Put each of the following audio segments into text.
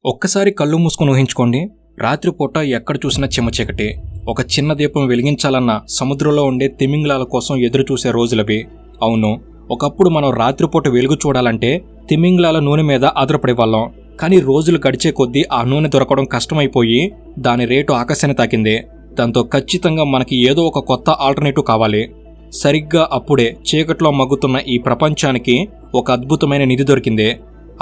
ఒక్కసారి కళ్ళు మూసుకొని ఊహించుకోండి. రాత్రిపూట ఎక్కడ చూసినా చిమ్మచీకటి. ఒక చిన్న దీపం వెలిగించాలన్న సముద్రంలో ఉండే తిమింగలాల కోసం ఎదురు చూసే రోజులవి. అవును, ఒకప్పుడు మనం రాత్రిపూట వెలుగు చూడాలంటే తిమింగలాల నూనె మీద ఆధారపడేవాళ్ళం. కానీ రోజులు గడిచే కొద్దీ ఆ నూనె దొరకడం కష్టమైపోయి దాని రేటు ఆకాశాన్ని తాకింది. దాంతో ఖచ్చితంగా మనకి ఏదో ఒక కొత్త ఆల్టర్నేటివ్ కావాలి. సరిగ్గా అప్పుడే చీకట్లో మగ్గుతున్న ఈ ప్రపంచానికి ఒక అద్భుతమైన నిధి దొరికింది.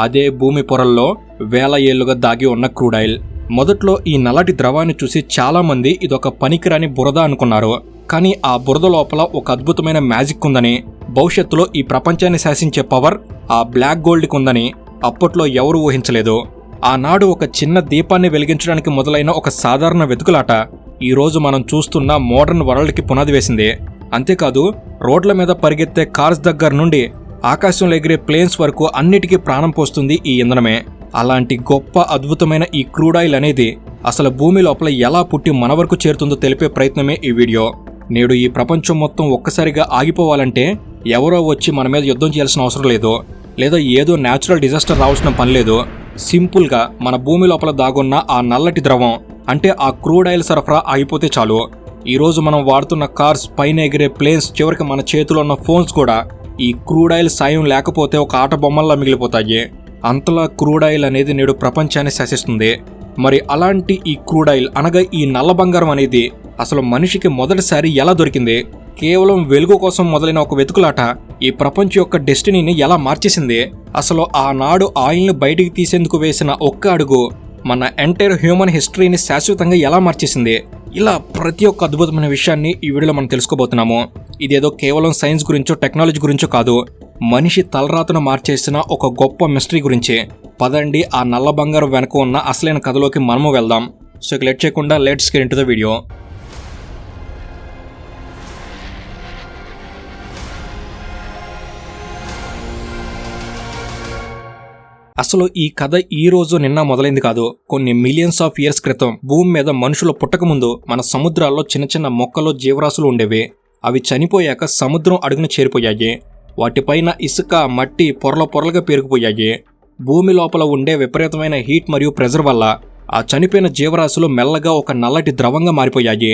అదే భూమి పొరల్లో వేల ఏళ్లుగా దాగి ఉన్న క్రూడ్ ఆయిల్. మొదట్లో ఈ నల్లటి ద్రవాన్ని చూసి చాలామంది ఇదొక పనికిరాని బురద అనుకున్నారు. కానీ ఆ బురద లోపల ఒక అద్భుతమైన మ్యాజిక్ ఉందని, భవిష్యత్తులో ఈ ప్రపంచాన్ని శాసించే పవర్ ఆ బ్లాక్ గోల్డ్కి ఉందని అప్పట్లో ఎవరూ ఊహించలేదు. ఆనాడు ఒక చిన్న దీపాన్ని వెలిగించడానికి మొదలైన ఒక సాధారణ వెతుకులాట ఈరోజు మనం చూస్తున్న మోడర్న్ వరల్డ్కి పునాది వేసింది. అంతేకాదు, రోడ్ల మీద పరిగెత్తే కార్స్ దగ్గర నుండి ఆకాశంలో ఎగిరే ప్లేన్స్ వరకు అన్నిటికీ ప్రాణం పోస్తుంది ఈ ఇంధనమే. అలాంటి గొప్ప అద్భుతమైన ఈ క్రూడ్ ఆయిల్ అనేది అసలు భూమి లోపల ఎలా పుట్టి మన వరకు చేరుతుందో తెలిపే ప్రయత్నమే ఈ వీడియో. నేడు ఈ ప్రపంచం మొత్తం ఒక్కసారిగా ఆగిపోవాలంటే ఎవరో వచ్చి మన మీద యుద్ధం చేయాల్సిన అవసరం లేదు, లేదా ఏదో న్యాచురల్ డిజాస్టర్ రావాల్సిన పని లేదు. సింపుల్గా మన భూమి లోపల దాగున్న ఆ నల్లటి ద్రవం అంటే ఆ క్రూడ్ ఆయిల్ సరఫరా ఆగిపోతే చాలు. ఈరోజు మనం వాడుతున్న కార్స్, పైన ఎగిరే ప్లేన్స్, చివరికి మన చేతిలో ఉన్న ఫోన్స్ కూడా ఈ క్రూడ్ ఆయిల్ సాయం లేకపోతే ఒక ఆట బొమ్మల్లా మిగిలిపోతాయి. అంతలా క్రూడ్ ఆయిల్ అనేది నేడు ప్రపంచాన్ని శాసిస్తుంది. మరి అలాంటి ఈ క్రూడ్ ఆయిల్ అనగా ఈ నల్ల బంగారం అనేది అసలు మనిషికి మొదటిసారి ఎలా దొరికింది? కేవలం వెలుగు కోసం మొదలైన ఒక వెతుకులాట ఈ ప్రపంచం యొక్క డెస్టినీని ఎలా మార్చేసింది? అసలు ఆనాడు ఆయిల్ని బయటికి తీసేందుకు వేసిన ఒక్క అడుగు మన ఎంటైర్ హ్యూమన్ హిస్టరీని శాశ్వతంగా ఎలా మార్చేసింది? ఇలా ప్రతి ఒక్క అద్భుతమైన విషయాన్ని ఈ వీడియోలో మనం తెలుసుకోబోతున్నాము. ఇదేదో కేవలం సైన్స్ గురించో టెక్నాలజీ గురించో కాదు, మనిషి తలరాతను మార్చేసిన ఒక గొప్ప మిస్టరీ గురించి. పదండి ఆ నల్ల బంగారం వెనక ఉన్న అసలైన కథలోకి మనము వెళ్దాం. సో లేట్ చేయకుండా let's get into the video. అసలు ఈ కథ ఈ రోజు నిన్న మొదలైంది కాదు. కొన్ని మిలియన్స్ ఆఫ్ ఇయర్స్ క్రితం భూమి మీద మనుషులు పుట్టకముందు మన సముద్రాల్లో చిన్న చిన్న మొక్కలు, జీవరాశులు ఉండేవి. అవి చనిపోయాక సముద్రం అడుగున చేరిపోయాయి. వాటిపైన ఇసుక, మట్టి పొరల పొరలుగా పేరుకుపోయాయి. భూమి లోపల ఉండే విపరీతమైన హీట్ మరియు ప్రెజర్ వల్ల ఆ చనిపోయిన జీవరాశులు మెల్లగా ఒక నల్లటి ద్రవంగా మారిపోయాయి.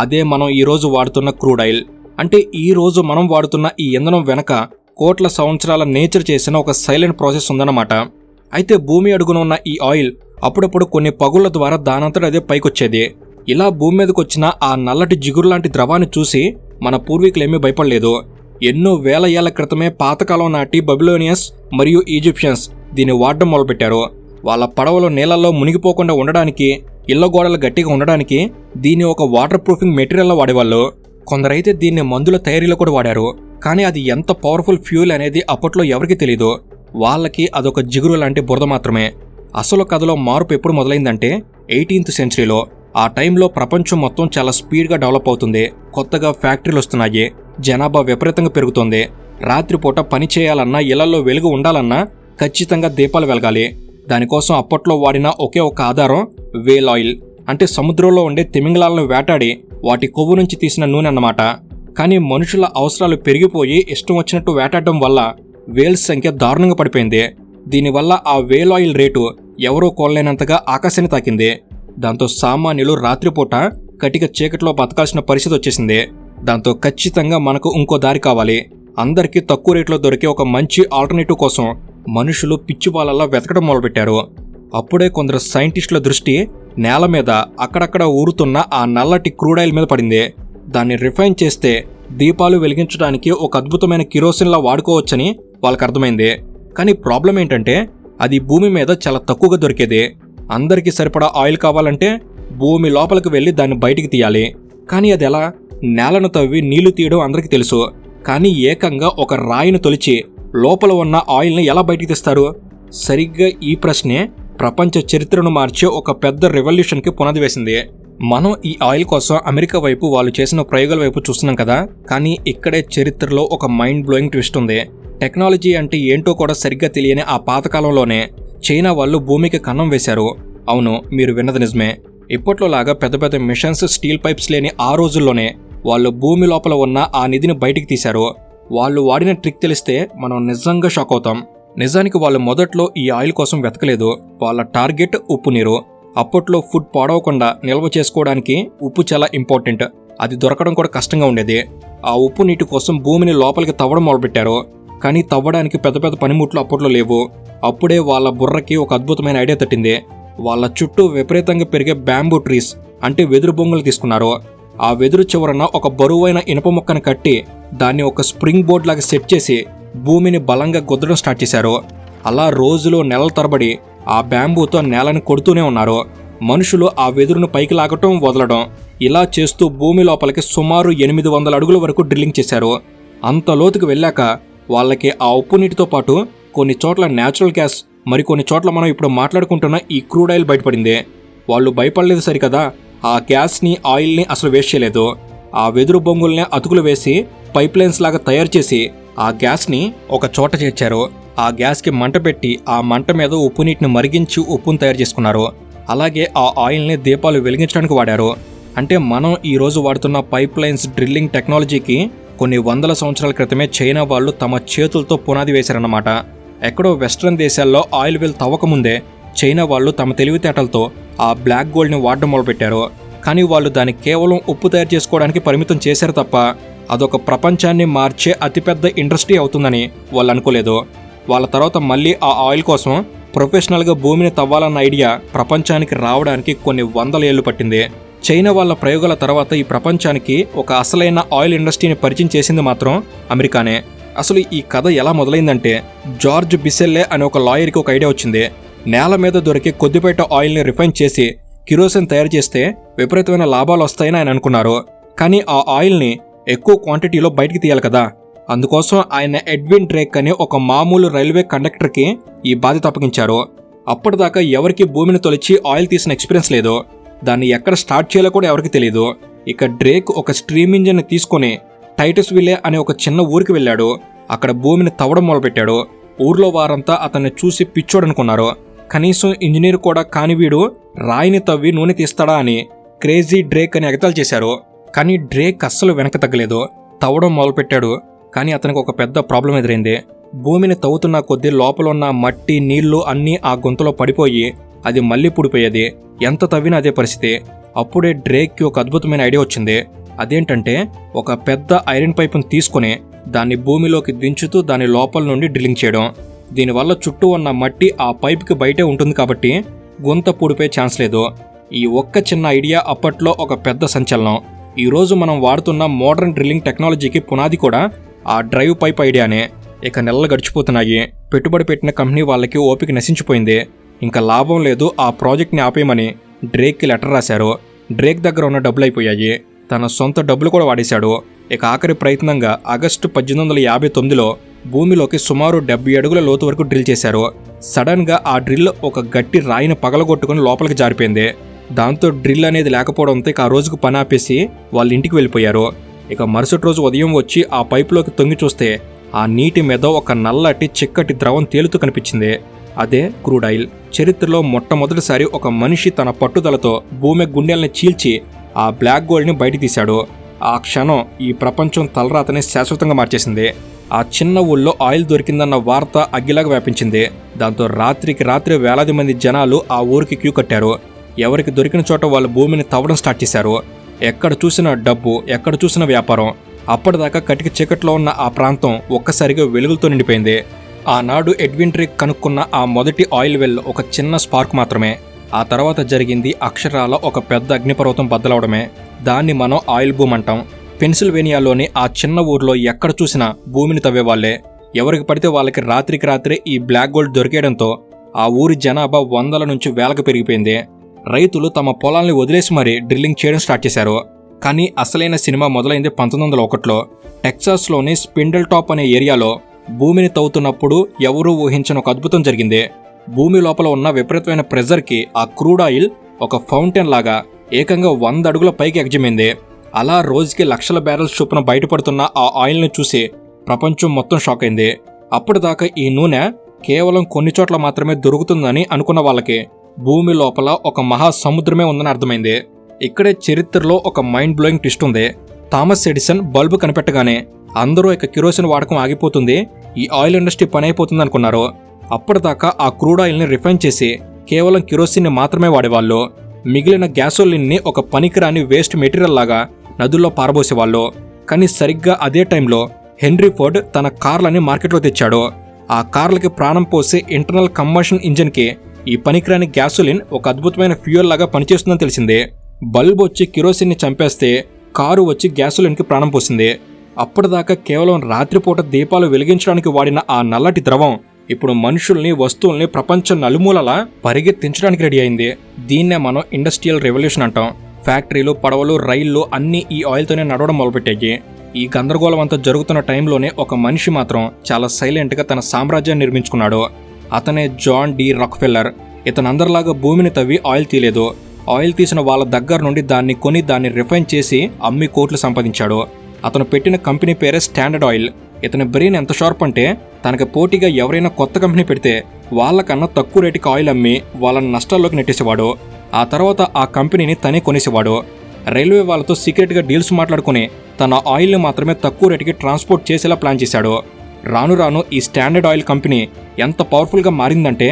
అదే మనం ఈరోజు వాడుతున్న క్రూడ్ ఆయిల్. అంటే ఈ రోజు మనం వాడుతున్న ఈ ఇంధనం వెనక కోట్ల సంవత్సరాల నేచర్ చేసిన ఒక సైలెంట్ ప్రాసెస్ ఉందన్నమాట. అయితే భూమి అడుగున ఉన్న ఈ ఆయిల్ అప్పుడప్పుడు కొన్ని పగుళ్ల ద్వారా దానంతట అదే పైకొచ్చేది. ఇలా భూమి మీదకి వచ్చిన ఆ నల్లటి జిగురు లాంటి ద్రవాన్ని చూసి మన పూర్వీకులేమీ భయపడలేదు. ఎన్నో వేల ఏళ్ల క్రితమే పాతకాలం నాటి బబిలోనియన్స్ మరియు ఈజిప్షియన్స్ దీన్ని వాడడం మొదలుపెట్టారు. వాళ్ళ పడవలు నీళ్లలో మునిగిపోకుండా ఉండడానికి, ఇళ్ల గోడలు గట్టిగా ఉండడానికి దీన్ని ఒక వాటర్ ప్రూఫింగ్ మెటీరియల్లా వాడేవాళ్ళు. కొందరైతే దీన్ని మందుల తయారీలో కూడా వాడారు. కానీ అది ఎంత పవర్ఫుల్ ఫ్యూల్ అనేది అప్పట్లో ఎవరికీ తెలీదు. వాళ్ళకి అదొక జిగురు లాంటి బురద మాత్రమే. అసలు కథలో మార్పు ఎప్పుడు మొదలైందంటే 18th సెంచరీలో. ఆ టైంలో ప్రపంచం మొత్తం చాలా స్పీడ్గా డెవలప్ అవుతుంది. కొత్తగా ఫ్యాక్టరీలు వస్తున్నాయి, జనాభా విపరీతంగా పెరుగుతోంది. రాత్రిపూట పని చేయాలన్నా, ఇళ్లలో వెలుగు ఉండాలన్నా ఖచ్చితంగా దీపాలు వెలగాలి. దానికోసం అప్పట్లో వాడిన ఒకే ఒక ఆధారం వేల్ ఆయిల్. అంటే సముద్రంలో ఉండే తిమింగలాలను వేటాడి వాటి కొవ్వు నుంచి తీసిన నూనె అన్నమాట. కానీ మనుషుల అవసరాలు పెరిగిపోయి ఇష్టం వచ్చినట్టు వేటాడడం వల్ల వేల్స్ సంఖ్య దారుణంగా పడిపోయింది. దీనివల్ల ఆ వేల్ ఆయిల్ రేటు ఎవరూ కొనలేనంతగా ఆకాశాన్ని తాకింది. దాంతో సామాన్యులు రాత్రిపూట కటిక చీకట్లో బతకాల్సిన పరిస్థితి వచ్చేసింది. దాంతో ఖచ్చితంగా మనకు ఇంకో దారి కావాలి. అందరికీ తక్కువ రేట్లో దొరికే ఒక మంచి ఆల్టర్నేటివ్ కోసం మనుషులు పిచ్చివాళ్ళలా వెతకడం మొదలుపెట్టారు. అప్పుడే కొందరు సైంటిస్టుల దృష్టి నేల మీద అక్కడక్కడ ఊరుతున్న ఆ నల్లటి క్రూడ్ ఆయిల్ మీద పడింది. దాన్ని రిఫైన్ చేస్తే దీపాలు వెలిగించడానికి ఒక అద్భుతమైన కిరోసిన్లా వాడుకోవచ్చని వాళ్ళకి అర్థమైంది. కానీ ప్రాబ్లం ఏంటంటే అది భూమి మీద చాలా తక్కువగా దొరికేది. అందరికీ సరిపడా ఆయిల్ కావాలంటే భూమి లోపలికి వెళ్ళి దాన్ని బయటికి తీయాలి. కానీ అది ఎలా? నేలను తవ్వి నీళ్లు తీయడం అందరికీ తెలుసు. కానీ ఏకంగా ఒక రాయిని తొలిచి లోపల ఉన్న ఆయిల్ని ఎలా బయటికి తీస్తారు? సరిగ్గా ఈ ప్రశ్నే ప్రపంచ చరిత్రను మార్చే ఒక పెద్ద రెవల్యూషన్కి పునాది వేసింది. మనం ఈ ఆయిల్ కోసం అమెరికా వైపు వాళ్ళు చేసిన ప్రయోగాల వైపు చూస్తున్నాం కదా. కానీ ఇక్కడే చరిత్రలో ఒక మైండ్ బ్లోయింగ్ ట్విస్ట్ ఉంది. టెక్నాలజీ అంటే ఏంటో కూడా సరిగ్గా తెలియని ఆ పాతకాలంలోనే చైనా వాళ్ళు భూమికి కన్నం వేశారు. అవును, మీరు విన్నది నిజమే. ఇప్పట్లో లాగా పెద్ద పెద్ద మిషన్స్, స్టీల్ పైప్స్ లేని ఆ రోజుల్లోనే వాళ్ళు భూమి లోపల ఉన్న ఆ నిధిని బయటికి తీశారు. వాళ్ళు వాడిన ట్రిక్ తెలిస్తే మనం నిజంగా షాక్ అవుతాం. నిజానికి వాళ్ళు మొదట్లో ఈ ఆయిల్ కోసం వెతకలేదు. వాళ్ళ టార్గెట్ ఉప్పు నీరు. అప్పట్లో ఫుడ్ పాడవకుండా నిల్వ చేసుకోవడానికి ఉప్పు చాలా ఇంపార్టెంట్. అది దొరకడం కూడా కష్టంగా ఉండేది. ఆ ఉప్పు నీటి కోసం భూమిని లోపలికి తవ్వడం మొదలుపెట్టారు. కానీ తవ్వడానికి పెద్ద పెద్ద పనిముట్లు అప్పట్లో లేవు. అప్పుడే వాళ్ళ బుర్రకి ఒక అద్భుతమైన ఐడియా తట్టింది. వాళ్ళ చుట్టూ విపరీతంగా పెరిగే బ్యాంబూ ట్రీస్ అంటే వెదురు బొంగులు తీసుకున్నారు. ఆ వెదురు చివరన ఒక బరువైన ఇనుప ముక్కను కట్టి దాన్ని ఒక స్ప్రింగ్ బోర్డ్ లాగా సెట్ చేసి భూమిని బలంగా గుద్దడం స్టార్ట్ చేశారు. అలా రోజులు నెలల తరబడి ఆ బ్యాంబూతో నేలని కొడుతూనే ఉన్నారు. మనుషులు ఆ వెదురును పైకి లాగటం వదలడం ఇలా చేస్తూ భూమి లోపలికి సుమారు 800 అడుగుల వరకు డ్రిల్లింగ్ చేశారు. అంత లోతుకు వెళ్ళాక వాళ్ళకి ఆ ఉప్పు నీటితో పాటు కొన్ని చోట్ల న్యాచురల్ గ్యాస్, మరికొన్ని చోట్ల మనం ఇప్పుడు మాట్లాడుకుంటున్న ఈ క్రూడ్ ఆయిల్ బయటపడింది. వాళ్ళు భయపడలేదు సరికదా, ఆ గ్యాస్ని ఆయిల్ని అసలు వేస్ట్ చేయలేదు. ఆ వెదురు బొంగుల్ని అతుకులు వేసి పైప్ లైన్స్ లాగా తయారు చేసి ఆ గ్యాస్ని ఒక చోట చేర్చారు. ఆ గ్యాస్కి మంట పెట్టి ఆ మంట మీద ఉప్పు నీటిని మరిగించి ఉప్పును తయారు చేసుకున్నారు. అలాగే ఆ ఆయిల్ని దీపాలు వెలిగించడానికి వాడారు. అంటే మనం ఈరోజు వాడుతున్న పైప్ లైన్స్ డ్రిల్లింగ్ టెక్నాలజీకి కొన్ని వందల సంవత్సరాల క్రితమే చైనా వాళ్ళు తమ చేతులతో పునాది వేశారన్నమాట. ఎక్కడో వెస్ట్రన్ దేశాల్లో ఆయిల్ వెల్ తవ్వకముందే చైనా వాళ్ళు తమ తెలివితేటలతో ఆ బ్లాక్ గోల్డ్ని వాడడం మొదలుపెట్టారు. కానీ వాళ్ళు దాన్ని కేవలం ఉప్పు తయారు చేసుకోవడానికి పరిమితం చేశారు తప్ప అదొక ప్రపంచాన్ని మార్చే అతిపెద్ద ఇండస్ట్రీ అవుతుందని వాళ్ళు అనుకోలేదు. వాళ్ళ తర్వాత మళ్ళీ ఆ ఆయిల్ కోసం ప్రొఫెషనల్గా భూమిని తవ్వాలన్న ఐడియా ప్రపంచానికి రావడానికి కొన్ని 100 ఏళ్లు పట్టింది. చైనా వాళ్ళ ప్రయోగాల తర్వాత ఈ ప్రపంచానికి ఒక అసలైన ఆయిల్ ఇండస్ట్రీని పరిచయం చేసింది మాత్రం అమెరికానే. అసలు ఈ కథ ఎలా మొదలైందంటే, జార్జ్ బిసెల్లే అనే ఒక లాయర్కి ఒక ఐడియా వచ్చింది. నేల మీద దొరికే కొద్దిపేట ఆయిల్ని రిఫైన్ చేసి కిరోసిన్ తయారు చేస్తే విపరీతమైన లాభాలు వస్తాయని ఆయన అనుకున్నారు. కానీ ఆ ఆయిల్ని ఎక్కువ క్వాంటిటీలో బయటికి తీయాలి కదా. అందుకోసం ఆయన ఎడ్విన్ డ్రేక్ అనే ఒక మామూలు రైల్వే కండక్టర్కి ఈ బాధ్యత అప్పగించారు. అప్పటిదాకా ఎవరికి భూమిని తొలిచి ఆయిల్ తీసిన ఎక్స్పీరియన్స్ లేదు. దాన్ని ఎక్కడ స్టార్ట్ చేయాలో కూడా ఎవరికి తెలియదు. ఇక డ్రేక్ ఒక స్ట్రీమ్ ఇంజిన్ని తీసుకుని టైటస్ విల్లే అనే ఒక చిన్న ఊరికి వెళ్ళాడు. అక్కడ భూమిని తవ్వడం మొదలుపెట్టాడు. ఊర్లో వారంతా అతన్ని చూసి పిచ్చోడనుకున్నారు. కనీసం ఇంజనీర్ కూడా కాని వీడు రాయిని తవ్వి నూనె తీస్తాడా అని క్రేజీ డ్రేక్ అని ఎగతాళి చేశారు. కానీ డ్రేక్ అస్సలు వెనక తగ్గలేదు. తవ్వడం మొదలుపెట్టాడు. కానీ అతనికి ఒక పెద్ద ప్రాబ్లం ఎదురైంది. భూమిని తవ్వుతున్న కొద్దీ లోపల ఉన్న మట్టి, నీళ్లు అన్నీ ఆ గుంతలో పడిపోయి అది మళ్ళీ పుడిపోయేది. ఎంత తవ్వినా అదే పరిస్థితి. అప్పుడే డ్రేక్కి ఒక అద్భుతమైన ఐడియా వచ్చింది. అదేంటంటే, ఒక పెద్ద ఐరన్ పైపును తీసుకుని దాన్ని భూమిలోకి దించుతూ దాని లోపల నుండి డ్రిల్లింగ్ చేయడం. దీనివల్ల చుట్టూ ఉన్న మట్టి ఆ పైపుకి బయటే ఉంటుంది కాబట్టి గుంత పూడిపోయే ఛాన్స్ లేదు. ఈ ఒక్క చిన్న ఐడియా అప్పట్లో ఒక పెద్ద సంచలనం. ఈరోజు మనం వాడుతున్న మోడర్న్ డ్రిల్లింగ్ టెక్నాలజీకి పునాది కూడా ఆ డ్రైవ్ పైప్ ఐడియానే. ఇక నెలలు గడిచిపోతున్నాయి. పెట్టుబడి పెట్టిన కంపెనీ వాళ్ళకి ఓపిక నశించిపోయింది. ఇంకా లాభం లేదు, ఆ ప్రాజెక్ట్ని ఆపేయమని డ్రేక్కి లెటర్ రాశారు. డ్రేక్ దగ్గర ఉన్న డబ్బులు అయిపోయాయి. తన సొంత డబ్బులు కూడా వాడేశాడు. ఇక ఆఖరి ప్రయత్నంగా ఆగస్టు 1859లో భూమిలోకి సుమారు 70 అడుగుల లోతు వరకు డ్రిల్ చేశారు. సడన్గా ఆ డ్రిల్ ఒక గట్టి రాయిని పగలగొట్టుకుని లోపలికి జారిపోయింది. దాంతో డ్రిల్ అనేది లేకపోవడంతో ఇక ఆ రోజుకు పని ఆపేసి వాళ్ళ ఇంటికి వెళ్ళిపోయారు. ఇక మరుసటి రోజు ఉదయం వచ్చి ఆ పైపులోకి తొంగి చూస్తే ఆ నీటి మీద ఒక నల్లటి చిక్కటి ద్రవం తేలుతూ కనిపించింది. అదే క్రూడ్ ఆయిల్. చరిత్రలో మొట్టమొదటిసారి ఒక మనిషి తన పట్టుదలతో భూమి గుండెల్ని చీల్చి ఆ బ్లాక్ గోల్డ్ని బయట తీశాడు. ఆ క్షణం ఈ ప్రపంచం తలరాతని శాశ్వతంగా మార్చేసింది. ఆ చిన్న ఊళ్ళో ఆయిల్ దొరికిందన్న వార్త అగ్గిలాగా వ్యాపించింది. దాంతో రాత్రికి రాత్రి వేలాది మంది జనాలు ఆ ఊరికి క్యూ కట్టారు. ఎవరికి దొరికిన చోట వాళ్ళు భూమిని తవ్వడం స్టార్ట్ చేశారు. ఎక్కడ చూసిన డబ్బు, ఎక్కడ చూసిన వ్యాపారం. అప్పటిదాకా కటిక చీకట్లో ఉన్న ఆ ప్రాంతం ఒక్కసారిగా వెలుగులతో నిండిపోయింది. ఆనాడు ఎడ్విన్ డ్రేక్ కనుక్కున్న ఆ మొదటి ఆయిల్ వెల్ ఒక చిన్న స్పార్క్ మాత్రమే. ఆ తర్వాత జరిగింది అక్షరాల ఒక పెద్ద అగ్నిపర్వతం బద్దలవడమే. దాన్ని మనం ఆయిల్ బూమ్ అంటాం. పెన్సిల్వేనియాలోని ఆ చిన్న ఊర్లో ఎక్కడ చూసినా భూమిని తవ్వేవాళ్లే. ఎవరికి పడితే వాళ్ళకి రాత్రికి రాత్రే ఈ బ్లాక్ గోల్డ్ దొరికేయడంతో ఆ ఊరి జనాభా 100 నుంచి 1000కు పెరిగిపోయింది. రైతులు తమ పొలాల్ని వదిలేసి మరీ డ్రిల్లింగ్ చేయడం స్టార్ట్ చేశారు. కానీ అసలైన సినిమా మొదలైంది 1901లో. టెక్సాస్లోని స్పిండిల్ టాప్ అనే ఏరియాలో భూమిని తవ్వుతున్నప్పుడు ఎవరూ ఊహించని ఒక అద్భుతం జరిగింది. భూమి లోపల ఉన్న విపరీతమైన ప్రెజర్కి ఆ క్రూడ్ ఆయిల్ ఒక ఫౌంటైన్ లాగా ఏకంగా 100 అడుగుల పైకి ఎగజిమ్మింది. అలా రోజుకి లక్షల బ్యారెల్స్ చొప్పున బయటపడుతున్న ఆ ఆయిల్ని చూసి ప్రపంచం మొత్తం షాక్ అయింది. అప్పటిదాకా ఈ నూనె కేవలం కొన్ని చోట్ల మాత్రమే దొరుకుతుందని అనుకున్న వాళ్ళకి భూమి లోపల ఒక మహాసముద్రమే ఉందని అర్థమైంది. ఇక్కడే చరిత్రలో ఒక మైండ్ బ్లోయింగ్ ట్విస్ట్ ఉంది. థామస్ ఎడిసన్ బల్బు కనిపెట్టగానే అందరూ ఇక కిరోసిన్ వాడకం ఆగిపోతుంది, ఈ ఆయిల్ ఇండస్ట్రీ పని అయిపోతుంది అనుకున్నారు. అప్పటిదాకా ఆ క్రూడ్ ఆయిల్ని రిఫైన్ చేసి కేవలం కిరోసిన్ని మాత్రమే వాడేవాళ్ళు. మిగిలిన గ్యాసోలిన్ని ఒక పనికిరాని వేస్ట్ మెటీరియల్ లాగా నదుల్లో పారబోసేవాళ్ళు. కానీ సరిగ్గా అదే టైంలో హెన్రీ ఫోర్డ్ తన కార్లని మార్కెట్లో తెచ్చాడు. ఆ కార్లకి ప్రాణం పోసే ఇంటర్నల్ కంబషన్ ఇంజిన్కి ఈ పనికిరాని గ్యాసోలిన్ ఒక అద్భుతమైన ఫ్యూయల్ లాగా పనిచేస్తుందని తెలిసింది. బల్బ్ వచ్చి కిరోసిన్ని చంపేస్తే కారు వచ్చి గ్యాసోలిన్కి ప్రాణం పోసింది. అప్పటిదాకా కేవలం రాత్రిపూట దీపాలు వెలిగించడానికి వాడిన ఆ నల్లటి ద్రవం ఇప్పుడు మనుషుల్ని, వస్తువుల్ని ప్రపంచం నలుమూలలా పరిగెత్తించడానికి రెడీ అయింది. దీన్నే మనం ఇండస్ట్రియల్ రెవల్యూషన్ అంటాం. ఫ్యాక్టరీలు, పడవలు, రైళ్లు అన్నీ ఈ ఆయిల్తోనే నడవడం మొదలుపెట్టాయి. ఈ గందరగోళం అంతా జరుగుతున్న టైంలోనే ఒక మనిషి మాత్రం చాలా సైలెంట్గా తన సామ్రాజ్యాన్ని నిర్మించుకున్నాడు. అతనే జాన్ డి రాక్ఫెల్లర్. ఇతనందరిలాగా భూమిని తవ్వి ఆయిల్ తీయలేదు. ఆయిల్ తీసిన వాళ్ళ దగ్గర నుండి దాన్ని కొని దాన్ని రిఫైన్ చేసి అమ్మి కోట్లు సంపాదించాడు. అతను పెట్టిన కంపెనీ పేరే స్టాండర్డ్ ఆయిల్. ఇతని బ్రెయిన్ ఎంత షార్ప్ అంటే తనకి పోటీగా ఎవరైనా కొత్త కంపెనీ పెడితే వాళ్ళకన్నా తక్కువ రేటుకి ఆయిల్ అమ్మి వాళ్ళని నష్టాల్లోకి నెట్టేసేవాడు. ఆ తర్వాత ఆ కంపెనీని తనే కొనేసేవాడు. రైల్వే వాళ్ళతో సీక్రెట్గా డీల్స్ మాట్లాడుకుని తన ఆయిల్ని మాత్రమే తక్కువ రేటుకి ట్రాన్స్పోర్ట్ చేసేలా ప్లాన్ చేశాడు. రాను రాను ఈ స్టాండర్డ్ ఆయిల్ కంపెనీ ఎంత పవర్ఫుల్గా మారిందంటే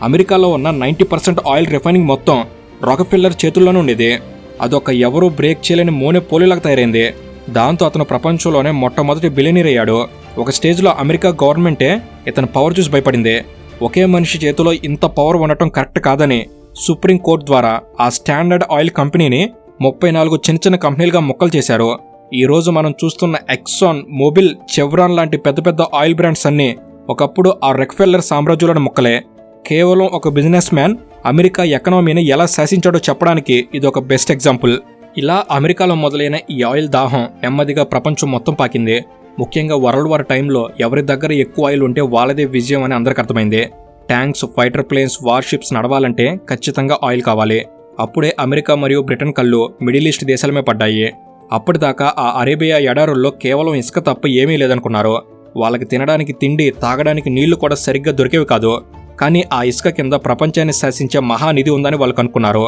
అమెరికాలో ఉన్న 90% ఆయిల్ రిఫైనింగ్ మొత్తం రాక్ఫెల్లర్ చేతుల్లోనే ఉండేది. అదొక ఎవరూ బ్రేక్ చేయలేని మోనోపోలీలాగా తయారైంది. దాంతో అతను ప్రపంచంలోనే మొట్టమొదటి బిలియనీర్ అయ్యాడు. ఒక స్టేజ్లో అమెరికా గవర్నమెంటే ఇతని పవర్ చూసి భయపడింది. ఒకే మనిషి చేతిలో ఇంత పవర్ ఉండటం కరెక్ట్ కాదని సుప్రీం కోర్టు ద్వారా ఆ స్టాండర్డ్ ఆయిల్ కంపెనీని 34 చిన్న చిన్న కంపెనీలుగా ముక్కలు చేశారు. ఈ రోజు మనం చూస్తున్న ఎక్సాన్, మొబిల్, చెవ్రాన్ లాంటి పెద్ద పెద్ద ఆయిల్ బ్రాండ్స్ అన్నీ ఒకప్పుడు ఆ రాక్ఫెల్లర్ సామ్రాజ్యంలోని ముక్కలే. కేవలం ఒక బిజినెస్ మ్యాన్ అమెరికా ఎకనామీని ఎలా శాసించాడో చెప్పడానికి ఇది ఒక బెస్ట్ ఎగ్జాంపుల్. ఇలా అమెరికాలో మొదలైన ఈ ఆయిల్ దాహం నెమ్మదిగా ప్రపంచం మొత్తం పాకింది. ముఖ్యంగా వరల్డ్ వార్ టైంలో ఎవరి దగ్గర ఎక్కువ ఆయిల్ ఉంటే వాళ్ళదే విజయం అని అందరికి అర్థమైంది. ట్యాంక్స్, ఫైటర్ ప్లేన్స్, వార్షిప్స్ నడవాలంటే ఖచ్చితంగా ఆయిల్ కావాలి. అప్పుడే అమెరికా మరియు బ్రిటన్ కళ్ళు మిడిల్ ఈస్ట్ దేశాలమే పడ్డాయి. అప్పటిదాకా ఆ అరేబియా ఎడారుల్లో కేవలం ఇసుక తప్ప ఏమీ లేదనుకున్నారు. వాళ్ళకి తినడానికి తిండి, తాగడానికి నీళ్లు కూడా సరిగ్గా దొరికేవి కాదు. కానీ ఆ ఇసుక కింద ప్రపంచాన్ని శాసించే మహానిధి ఉందని వాళ్ళు కనుక్కున్నారు.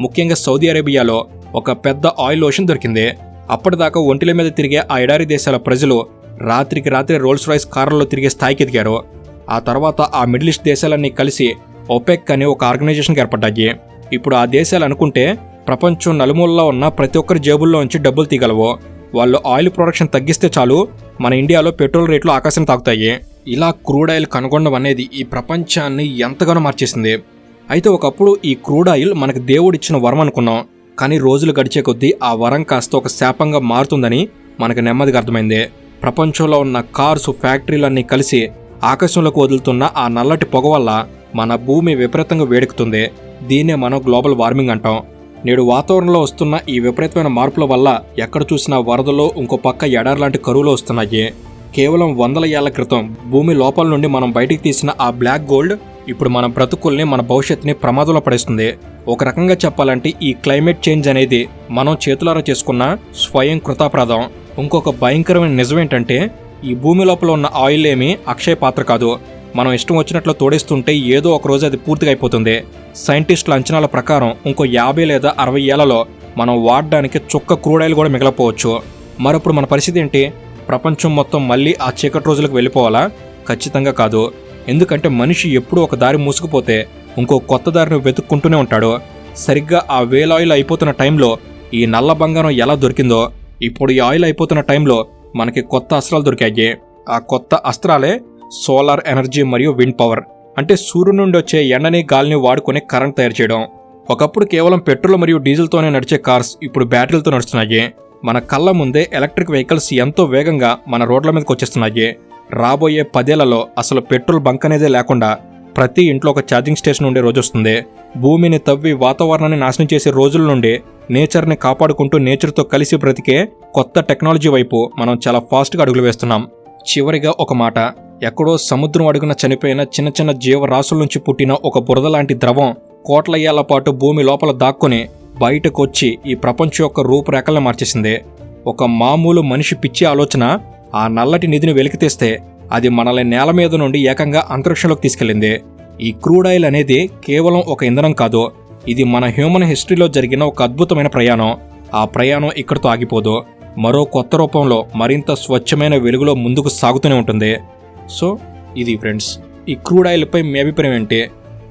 ముఖ్యంగా సౌదీ అరేబియాలో ఒక పెద్ద ఆయిల్ ఓషన్ దొరికింది. అప్పటిదాకా ఒంటిల మీద తిరిగే ఆ ఎడారి దేశాల ప్రజలు రాత్రికి రాత్రి రోల్స్ రాయ్స్ కార్లలో తిరిగే స్థాయికి ఎదిగారు. ఆ తర్వాత ఆ మిడిల్ ఈస్ట్ దేశాలన్నీ కలిసి ఒపెక్ అనే ఒక ఆర్గనైజేషన్కి ఏర్పడ్డాయి. ఇప్పుడు ఆ దేశాలు అనుకుంటే ప్రపంచం నలుమూలలో ఉన్న ప్రతి ఒక్కరి జేబుల్లోంచి డబ్బులు తీయగలవు. వాళ్ళు ఆయిల్ ప్రొడక్షన్ తగ్గిస్తే చాలు మన ఇండియాలో పెట్రోల్ రేట్లు ఆకాశం తాకుతాయి. ఇలా క్రూడ్ ఆయిల్ కనుగొనడం అనేది ఈ ప్రపంచాన్ని ఎంతగానో మార్చేసింది. అయితే ఒకప్పుడు ఈ క్రూడ్ ఆయిల్ మనకు దేవుడిచ్చిన వరం అనుకున్నాం. కానీ రోజులు గడిచే కొద్దీ ఆ వరం కాస్త ఒక శాపంగా మారుతుందని మనకు నెమ్మదిగా అర్థమైంది. ప్రపంచంలో ఉన్న కార్స్, ఫ్యాక్టరీలన్నీ కలిసి ఆకాశంలోకి వదులుతున్న ఆ నల్లటి పొగ వల్ల మన భూమి విపరీతంగా వేడెక్కుతుంది. దీన్నే మనం గ్లోబల్ వార్మింగ్ అంటాం. నేడు వాతావరణంలో వస్తున్న ఈ విపరీతమైన మార్పుల వల్ల ఎక్కడ చూసినా వరదలు, ఇంకో పక్క ఎడారి లాంటి కరువులు వస్తున్నాయి. కేవలం 100 ఏళ్ల క్రితం భూమి లోపల నుండి మనం బయటికి తీసిన ఆ బ్లాక్ గోల్డ్ ఇప్పుడు మన బ్రతుకుల్ని, మన భవిష్యత్తుని ప్రమాదంలో పడేస్తుంది. ఒక రకంగా చెప్పాలంటే ఈ క్లైమేట్ చేంజ్ అనేది మనం చేతులారా చేసుకున్న స్వయం కృతాపరాధం. ఇంకొక భయంకరమైన నిజమేంటంటే ఈ భూమి లోపల ఉన్న ఆయిల్ ఏమీ అక్షయ పాత్ర కాదు. మనం ఇష్టం వచ్చినట్లు తోడేస్తుంటే ఏదో ఒక రోజు అది పూర్తిగా అయిపోతుంది. సైంటిస్టుల అంచనాల ప్రకారం ఇంకో 50 లేదా 60 ఏళ్లలో మనం వాడడానికి చుక్క క్రూడ్ ఆయిల్ కూడా మిగలపోవచ్చు. మరప్పుడు మన పరిస్థితి ఏంటి? ప్రపంచం మొత్తం మళ్ళీ ఆ చీకటి రోజులకు వెళ్ళిపోవాలా? ఖచ్చితంగా కాదు. ఎందుకంటే మనిషి ఎప్పుడూ ఒక దారి మూసుకుపోతే ఇంకో కొత్త దారిని వెతుక్కుంటూనే ఉంటాడు. సరిగ్గా ఆ వేల్ ఆయిల్ అయిపోతున్న టైంలో ఈ నల్ల బంగారం ఎలా దొరికిందో ఇప్పుడు ఈ ఆయిల్ అయిపోతున్న టైంలో మనకి కొత్త అస్త్రాలు దొరికాయి. ఆ కొత్త అస్త్రాలే సోలార్ ఎనర్జీ మరియు విండ్ పవర్. అంటే సూర్యుడి నుండి వచ్చే ఎండని, గాలిని వాడుకొని కరెంట్ తయారు చేయడం. ఒకప్పుడు కేవలం పెట్రోల్ మరియు డీజిల్తోనే నడిచే కార్స్ ఇప్పుడు బ్యాటరీలతో నడుస్తున్నాయి. మన కళ్ళ ముందే ఎలక్ట్రిక్ వెహికల్స్ ఎంతో వేగంగా మన రోడ్ల మీదకి వచ్చేస్తున్నాయి. రాబోయే 10 ఏళ్లలో అసలు పెట్రోల్ బంక్ అనేదే లేకుండా ప్రతి ఇంట్లో ఒక ఛార్జింగ్ స్టేషన్ ఉండే రోజు వస్తుంది. భూమిని తవ్వి వాతావరణాన్ని నాశనం చేసే రోజుల నుండి నేచర్ని కాపాడుకుంటూ నేచర్తో కలిసి బ్రతికే కొత్త టెక్నాలజీ వైపు మనం చాలా ఫాస్ట్గా అడుగులు వేస్తున్నాం. చివరిగా ఒక మాట, ఎక్కడో సముద్రం అడుగున చనిపోయిన చిన్న చిన్న జీవరాశుల నుంచి పుట్టిన ఒక బురద లాంటి ద్రవం కోట్ల ఏళ్ల పాటు భూమి లోపల దాక్కుని బయటకొచ్చి ఈ ప్రపంచం యొక్క రూపురేఖలను మార్చేసింది. ఒక మామూలు మనిషి పిచ్చి ఆలోచన ఆ నల్లటి నిధిని వెలికితీస్తే అది మనల్ని నేల మీద నుండి ఏకంగా అంతరిక్షంలోకి తీసుకెళ్లింది. ఈ క్రూడ్ ఆయిల్ అనేది కేవలం ఒక ఇంధనం కాదు, ఇది మన హ్యూమన్ హిస్టరీలో జరిగిన ఒక అద్భుతమైన ప్రయాణం. ఆ ప్రయాణం ఇక్కడితో ఆగిపోదు. మరో కొత్త రూపంలో మరింత స్వచ్ఛమైన వెలుగులో ముందుకు సాగుతూనే ఉంటుంది. సో ఇది ఫ్రెండ్స్, ఈ క్రూడ్ ఆయిల్పై మీ అభిప్రాయం ఏంటి?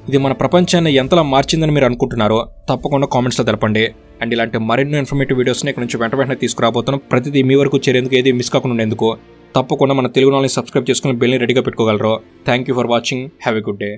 ఇది మన ప్రపంచాన్ని ఎంతలా మార్చిందని మీరు అనుకుంటున్నారో తప్పకుండా కామెంట్స్లో తెలపండి. అండ్ ఇలాంటి మరెన్నో ఇన్ఫర్మేటివ్ వీడియోస్ని ఇక్కడ నుంచి వెంటనే తీసుకురాబోతున్నాం. ప్రతిదీ మీ వరకు చేరేందుకు, ఏది మిస్ కాకుండా ఉండేందుకు తప్పకుండా మన తెలుగు నాలెడ్జ్ సబ్స్క్రైబ్ చేసుకుని బెల్ని రెడీగా పెట్టుకోగలరు. Thank you for watching. Have a good day.